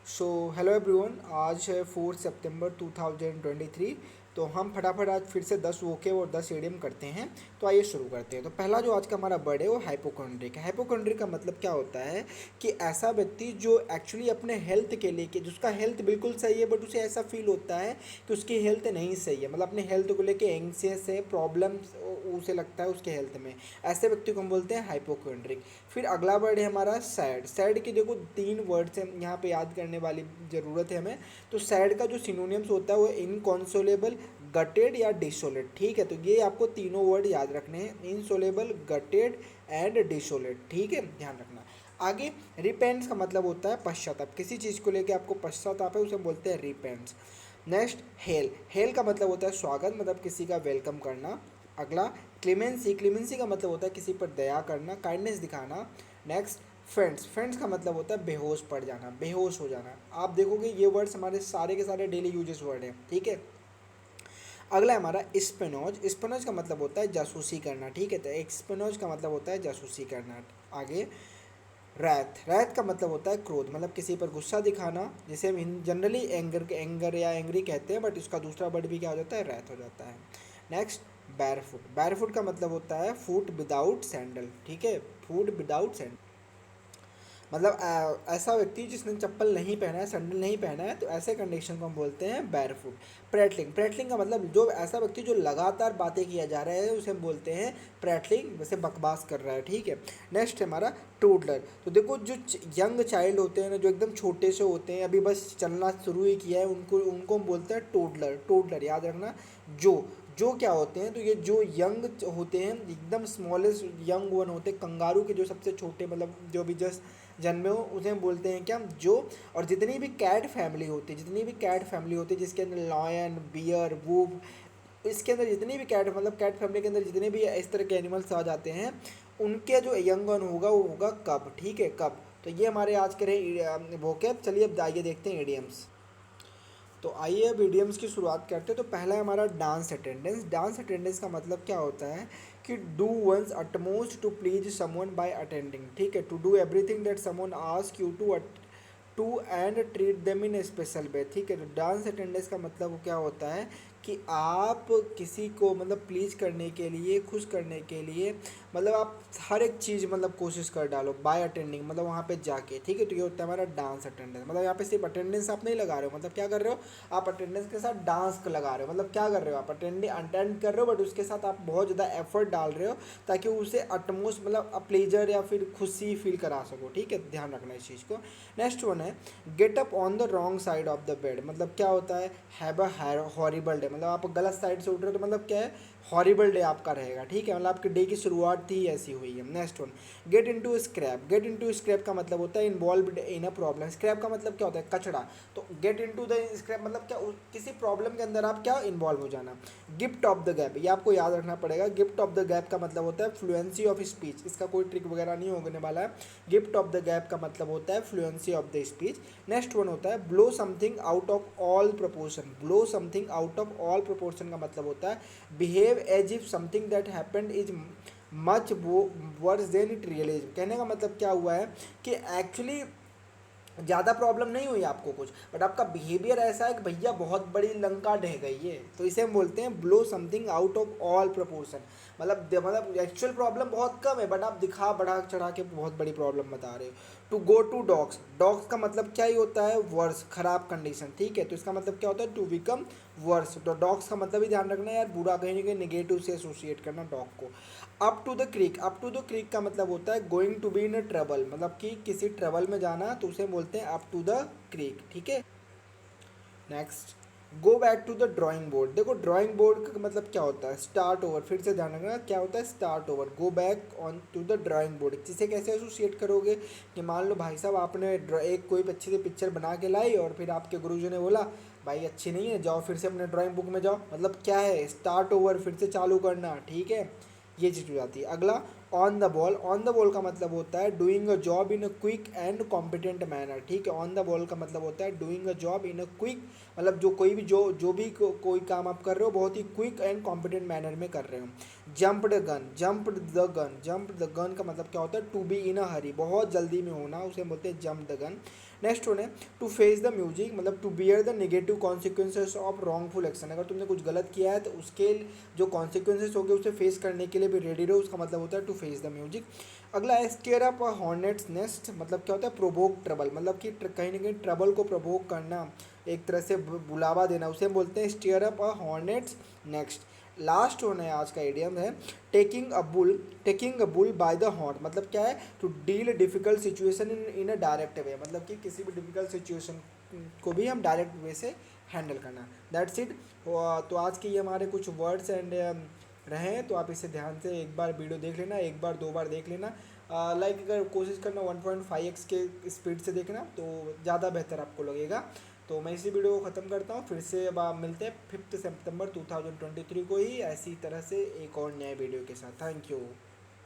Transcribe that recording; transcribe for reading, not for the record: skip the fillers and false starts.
So hello everyone, आज है 4 सितंबर 2023। तो हम फटाफट आज फिर से 10 वोके और 10 एडीएम करते हैं। तो आइए शुरू करते हैं। तो पहला जो आज का हमारा वर्ड है वो हाइपोकॉन्ड्रिक है। हाइपोकॉन्ड्रिक का मतलब क्या होता है कि ऐसा व्यक्ति जो एक्चुअली अपने हेल्थ के लिए कि जिसका हेल्थ बिल्कुल सही है बट उसे ऐसा फील होता है कि उसकी हेल्थ नहीं सही है, मतलब अपने हेल्थ को लेके एंग्सियस है, प्रॉब्लम्स उसे लगता है उसके हेल्थ में। ऐसे व्यक्ति को हम बोलते हैं हाइपोकॉन्ड्रिक। फिर अगला वर्ड है हमारा सैड। सैड की देखो 3 वर्ड्स हैं यहाँ पे याद करने वाली ज़रूरत है हमें। तो सैड का जो सिनोनिम्स होता है वो इनकॉन्सोलेबल, गटेड या डिसोलेट। ठीक है, तो ये आपको तीनों वर्ड याद रखने हैं, इनसोलेबल, गटेड एंड डिसोलेट। ठीक है, ध्यान रखना। आगे रिपेंट्स का मतलब होता है पश्चाताप। किसी चीज़ को लेकर आपको पश्चाताप है उसे हम बोलते हैं रिपेंट्स। Next hello. हेल का मतलब होता है स्वागत, मतलब किसी का वेलकम करना। अगला क्लेमेंसी। क्लेमेंसी का मतलब होता है किसी पर दया करना, काइंडनेस दिखाना। Next friends. फ्रेंड्स का मतलब होता है बेहोश पड़ जाना, बेहोश हो जाना। आप देखोगे ये वर्ड्स हमारे सारे के सारे डेली यूजेस वर्ड हैं। ठीक है, अगला है हमारा स्पेनोज। स्पेनोज का मतलब होता है जासूसी करना। ठीक है, तो एक्सपेनोज का मतलब होता है जासूसी करना। आगे रैथ। रैथ का मतलब होता है क्रोध, मतलब किसी पर गुस्सा दिखाना, जिसे हम जनरली एंगर या एंग्री कहते हैं, बट इसका दूसरा वर्ड भी क्या हो जाता है, रैथ हो जाता है। नेक्स्ट बैरफुट। बैरफुट का मतलब होता है फूट विदाउट सैंडल। ठीक है, फूट विदाउट सैंडल मतलब ऐसा व्यक्ति जिसने चप्पल नहीं पहना है, सैंडल नहीं पहना है, तो ऐसे कंडीशन को हम बोलते हैं बैरफुट। प्रेटलिंग। प्रेटलिंग का मतलब जो ऐसा व्यक्ति जो लगातार बातें किया जा रहा है उसे हम बोलते हैं प्रेटलिंग, वैसे बकवास कर रहा है। ठीक है, नेक्स्ट है हमारा टोडलर। तो देखो जो यंग चाइल्ड होते हैं ना, जो एकदम छोटे से होते हैं, अभी बस चलना शुरू ही किया है, उनको उनको हम बोलते हैं टोडलर। टोडलर याद रखना। जो क्या होते हैं, तो ये जो यंग होते हैं, एकदम स्मॉलेस्ट यंग वन होते हैं, कंगारू के जो सबसे छोटे, मतलब जो भी जस्ट जन्मे हो, उसे हम बोलते हैं क्या, जो। और जितनी भी कैट फैमिली होती है, जितनी भी कैट फैमिली होती है जिसके अंदर लॉयन, बियर, वूफ, इसके अंदर जितनी भी कैट, मतलब कैट फैमिली के अंदर जितने भी इस तरह के एनिमल्स आ जाते हैं, उनके जो यंग वन होगा वो होगा कब। ठीक है, कब। तो ये हमारे आज के रहे वोकैब। चलिए अब आइए देखते हैं एडियम्स। तो आइए अब ईडियम्स की शुरुआत करते हैं। तो पहला है हमारा डांस अटेंडेंस। डांस अटेंडेंस का मतलब क्या होता है कि do one's utmost to please someone by attending. ठीक है, to do everything that someone ask you to and treat them in special way. ठीक है, तो डांस अटेंडेंस का मतलब क्या होता है कि आप किसी को मतलब प्लीज़ करने के लिए, खुश करने के लिए, मतलब आप हर एक चीज़ मतलब कोशिश कर डालो बाय अटेंडिंग, मतलब वहाँ पे जाके। ठीक है, तो ये होता है हमारा डांस अटेंडेंस। मतलब यहाँ पे सिर्फ अटेंडेंस आप नहीं लगा रहे हो, मतलब क्या कर रहे हो, आप अटेंडेंस के साथ डांस लगा रहे हो। मतलब क्या कर रहे हो, आप अटेंड कर रहे हो, बट उसके साथ आप बहुत ज़्यादा एफर्ट डाल रहे हो ताकि उसे अटमोस्ट मतलब प्लेजर या फिर खुशी फील करा सको। ठीक है, ध्यान रखना इस चीज़ को। नेक्स्ट वन है get up on the wrong side of the bed. मतलब क्या होता है, हैव अ हॉरिबल डे, मतलब आप गलत साइड से उठ रहे हो, तो मतलब क्या है, हॉरिबल डे आपका रहेगा। ठीक है, मतलब आपके डे की शुरुआत ही ऐसी हुई है। Next one get into scrap. Get into scrap का मतलब होता है involve in a problem. Scrap का मतलब क्या होता है, कचड़ा। तो गेट इनटू द स्क्रैप मतलब क्या, किसी प्रॉब्लम के अंदर आप क्या इन्वॉल्व हो जाना। गिफ्ट ऑफ द गैप, ये आपको याद रखना पड़ेगा। गिफ्ट ऑफ द गैप का मतलब होता है फ्लुएंसी ऑफ स्पीच। इसका कोई ट्रिक वगैरह नहीं होने वाला है। गिफ्ट ऑफ द गैप का मतलब होता है fluency of the speech. Next one होता है blow something out of all proportion. Blow something out of all proportion का मतलब होता है behave as if something that happened is much worse than it really is. कहने का मतलब क्या हुआ है कि एक्चुअली ज़्यादा प्रॉब्लम नहीं हुई आपको कुछ, बट आपका बिहेवियर ऐसा है कि भैया बहुत बड़ी लंका ढह गई है, तो इसे हम बोलते हैं blow something out of all proportion. मतलब एक्चुअल प्रॉब्लम बहुत कम है, बट आप दिखा बढ़ा चढ़ा के बहुत बड़ी प्रॉब्लम बता रहे हो। To go to dogs. Dogs का मतलब क्या ही होता है, वर्स, खराब कंडीशन। ठीक है, तो इसका मतलब क्या होता है, टू बिकम वर्स। तो डॉग्स का मतलब भी ध्यान रखना है यार, बुरा कहीं ना कहीं निगेटिव से एसोसिएट करना डॉग को। Up to the creek. Up to the creek का मतलब होता है going to be in trouble, मतलब कि किसी ट्रबल में जाना, तो उसे बोलते हैं अप टू द क्रीक। ठीक है, next go back to the drawing board. देखो ड्राइंग बोर्ड का मतलब क्या होता है, स्टार्ट ओवर। फिर से ध्यान रखना क्या होता है, start over. Go back on to the drawing board. जिसे कैसे एसोसिएट करोगे कि मान लो भाई साहब आपने एक कोई अच्छी सी पिक्चर बना के लाई और फिर आपके गुरुजी ने बोला भाई अच्छी नहीं है, जाओ फिर से अपने ड्राइंग बुक में जाओ। मतलब क्या है, स्टार्ट ओवर, फिर से चालू करना। ठीक है, ये चीज़ हो जाती है। अगला ऑन द बॉल का मतलब होता है doing a job in a quick and competent manner, ठीक है। ऑन द बॉल का मतलब होता है doing a job in a quick, मतलब जो कोई भी जो भी कोई काम आप कर रहे हो बहुत ही क्विक एंड कॉम्पिटेंट मैनर में कर रहे हो। जंप द गन का मतलब क्या होता है, टू बी इन अ हरी, बहुत जल्दी में होना, उसे बोलते हैं jump the gun. Next one है टू फेस द म्यूजिक, मतलब to bear the negative consequences of wrongful action, अगर तुमने कुछ गलत किया है तो उसके जो कॉन्सिक्वेंसेस होंगे उसे फेस करने के लिए भी रेडी रहो, उसका मतलब होता है टू फेस द म्यूजिक। अगला है stir up a hornet's nest, मतलब क्या होता है, प्रोवोक ट्रबल, मतलब कि कहीं ना कहीं ट्रबल को प्रोवोक करना, एक तरह से बुलावा देना, उसे हम बोलते हैं stir up a hornet's next. Last one है आज का इडियम है taking a bull by the horn, मतलब क्या है, to deal difficult situation in a direct way, मतलब कि किसी भी डिफिकल्ट सिचुएशन को भी हम डायरेक्ट वे से हैंडल करना। That's it. तो आज के ये हमारे कुछ वर्ड्स एंड रहे हैं, तो आप इसे ध्यान से एक बार वीडियो देख लेना, एक बार दो बार देख लेना। लाइक अगर कोशिश करना 1.5x के स्पीड से देखना तो ज़्यादा बेहतर आपको लगेगा। तो मैं इसी वीडियो को ख़त्म करता हूँ, फिर से अब आप मिलते हैं 5 सितंबर 2023 को ही ऐसी तरह से एक और नए वीडियो के साथ। Thank you.